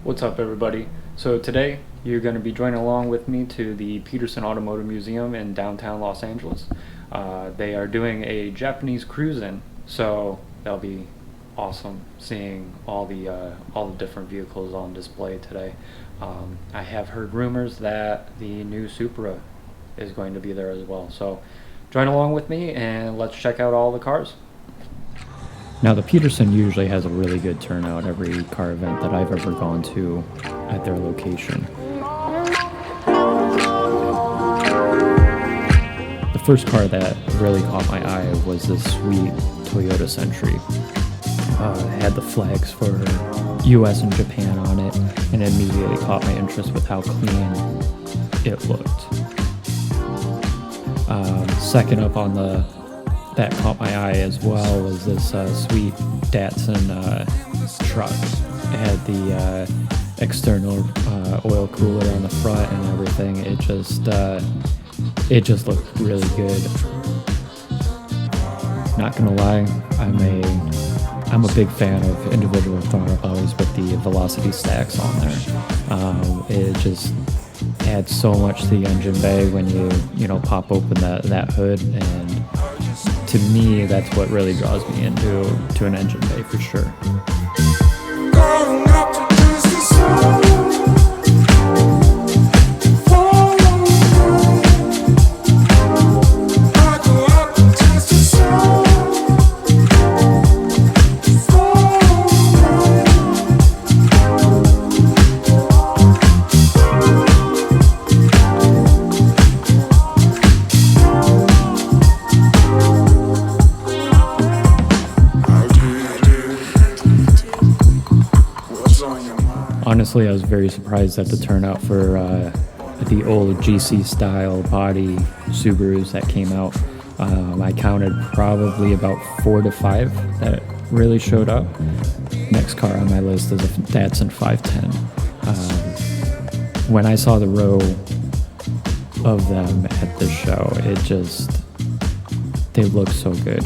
What's up, everybody? So today you're going to be joining along with me to the Petersen Automotive Museum in downtown Los Angeles. They are doing a Japanese cruise-in, so that'll be awesome seeing all the different vehicles on display today. I have heard rumors that the new Supra is going to be there as well. So join along with me and let's check out all the cars. Now, the Petersen usually has a really good turnout every car event that I've ever gone to at their location. The first car that really caught my eye was this sweet Toyota Century. It had the flags for US and Japan on it, and it immediately caught my interest with how clean it looked. Second up on that caught my eye as well was this sweet Datsun truck. It had the external oil cooler on the front and everything. It just looked really good. Not gonna lie, I'm a big fan of individual throttles with the velocity stacks on there. It just adds so much to the engine bay when you pop open that hood, and to me, that's what really draws me into an engine bay for sure. Honestly, I was very surprised at the turnout for the old GC style body Subarus that came out. I counted probably about 4 to 5 that really showed up. Next car on my list is a Datsun 510. When I saw the row of them at the show, they look so good.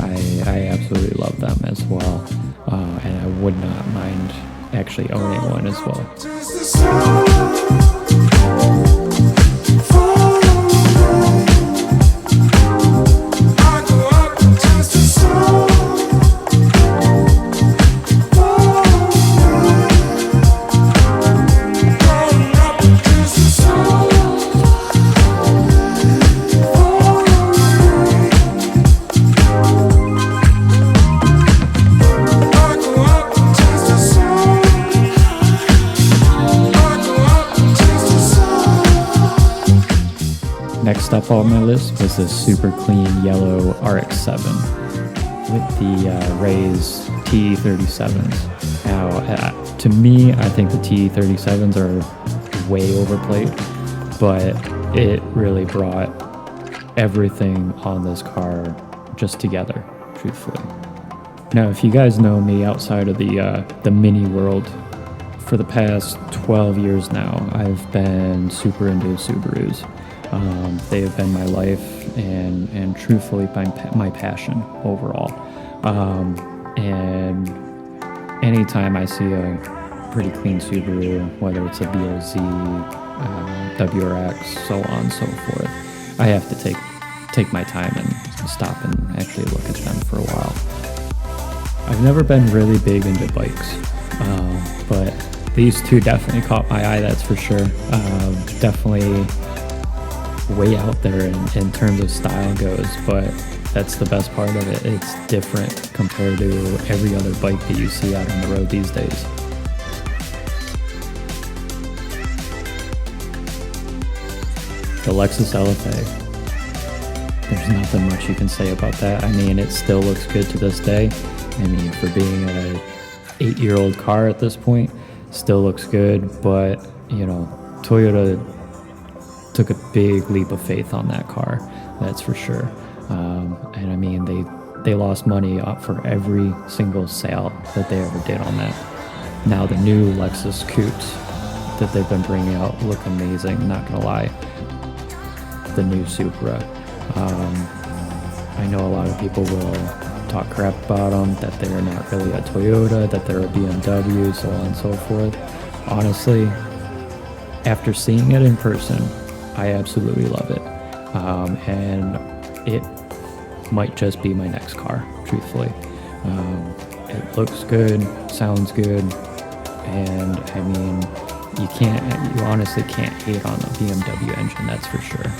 I absolutely love them as well, and I would not mind actually owning one as well. Next up on my list was this super clean yellow RX-7 with the Ray's TE37s. Now, to me, I think the TE37s are way overplayed, but it really brought everything on this car just together, truthfully. Now, if you guys know me outside of the mini world, for the past 12 years now, I've been super into Subarus. They have been my life and truthfully my passion overall. And anytime I see a pretty clean Subaru, whether it's a BOZ, WRX, so on and so forth, I have to take my time and stop and actually look at them for a while. I've never been really big into bikes, but these two definitely caught my eye, that's for sure. Definitely way out there in terms of style goes, but that's the best part of it. It's different compared to every other bike that you see out on the road these days. The Lexus LFA. There's nothing much you can say about that. I mean, it still looks good to this day. I mean, for being an 8-year-old car at this point, still looks good, but Toyota took a big leap of faith on that car, that's for sure. And I mean, they lost money for every single sale that they ever did on that. Now the new Lexus Coupes that they've been bringing out look amazing, not gonna lie. The new Supra. I know a lot of people will talk crap about them, that they're not really a Toyota, that they're a BMW, so on and so forth. Honestly, after seeing it in person, I absolutely love it. And it might just be my next car, truthfully. It looks good, sounds good, and I mean, you honestly can't hate on the BMW engine, that's for sure.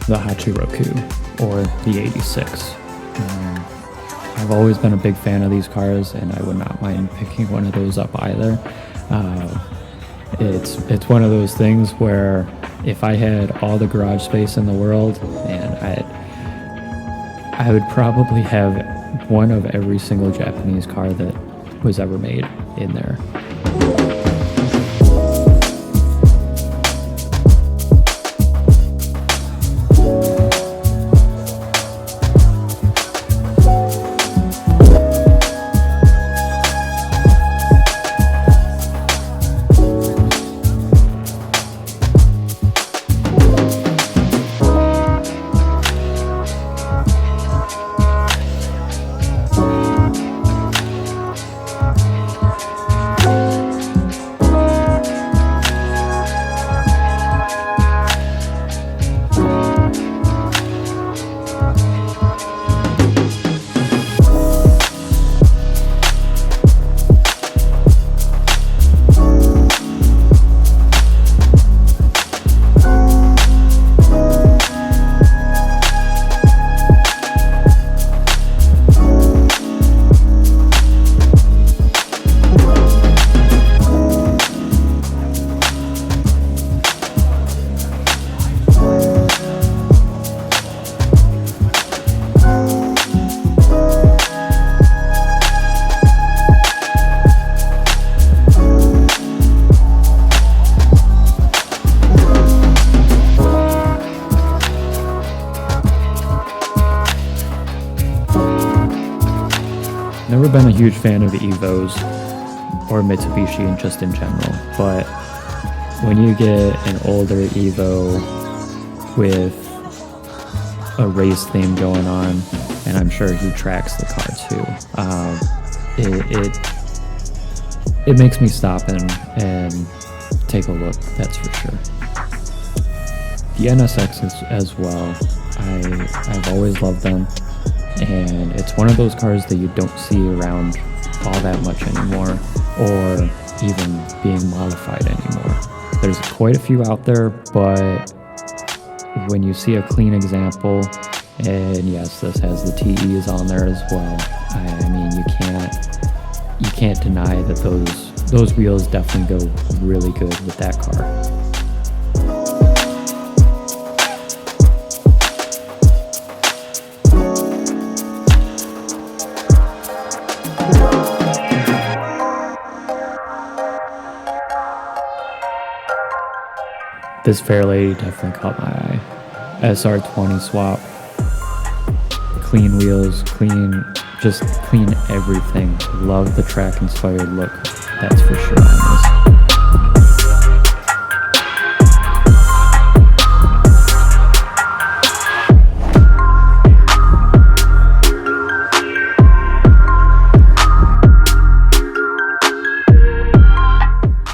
The Hachiroku, or the 86. I've always been a big fan of these cars, and I would not mind picking one of those up either. It's one of those things where if I had all the garage space in the world, and I would probably have one of every single Japanese car that was ever made in there. Never been a huge fan of the Evos or Mitsubishi just in general, but when you get an older Evo with a race theme going on, and I'm sure he tracks the car too, it makes me stop and take a look, that's for sure. The NSX as well, I've always loved them. And it's one of those cars that you don't see around all that much anymore, or even being modified anymore. There's quite a few out there, but when you see a clean example, and yes, this has the TEs on there as well, I mean, you can't deny that those wheels definitely go really good with that car. This Fairlady definitely caught my eye. SR20 swap, clean wheels, just clean everything. Love the track inspired look, that's for sure on this.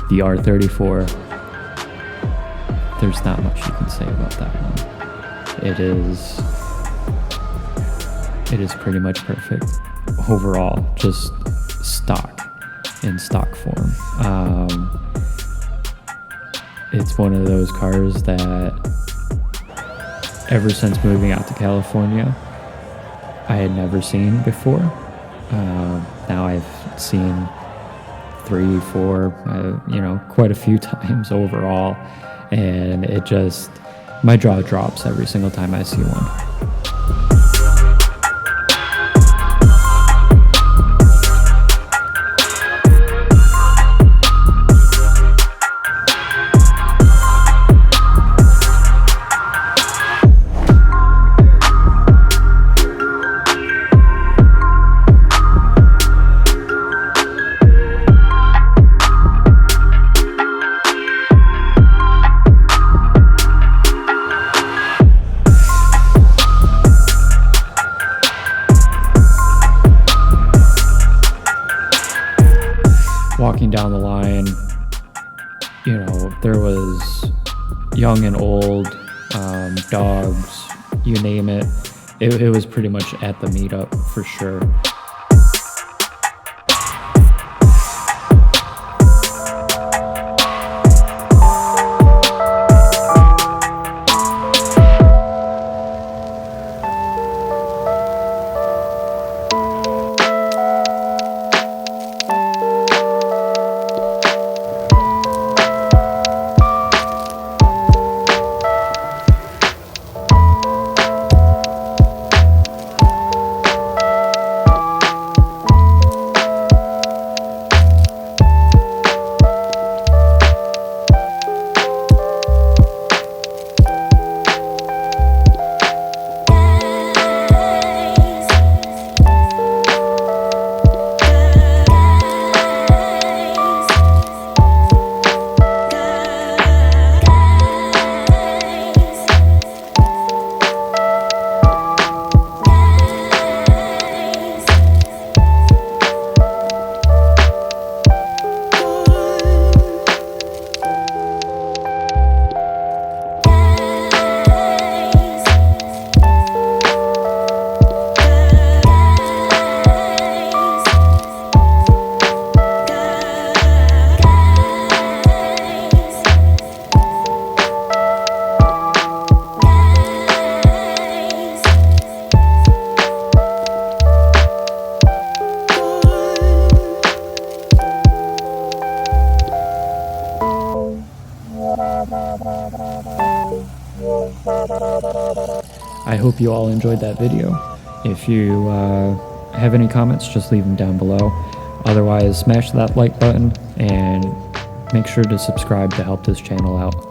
The R34, there's not much you can say about that one. It is pretty much perfect overall, just in stock form. It's one of those cars that ever since moving out to California, I had never seen before. Now I've seen 3, 4, quite a few times overall, and it just, my jaw drops every single time I see one. Walking down the line, there was young and old, dogs, you name it. It was pretty much at the meetup for sure. I hope you all enjoyed that video. If you have any comments, just leave them down below. Otherwise, smash that like button and make sure to subscribe to help this channel out.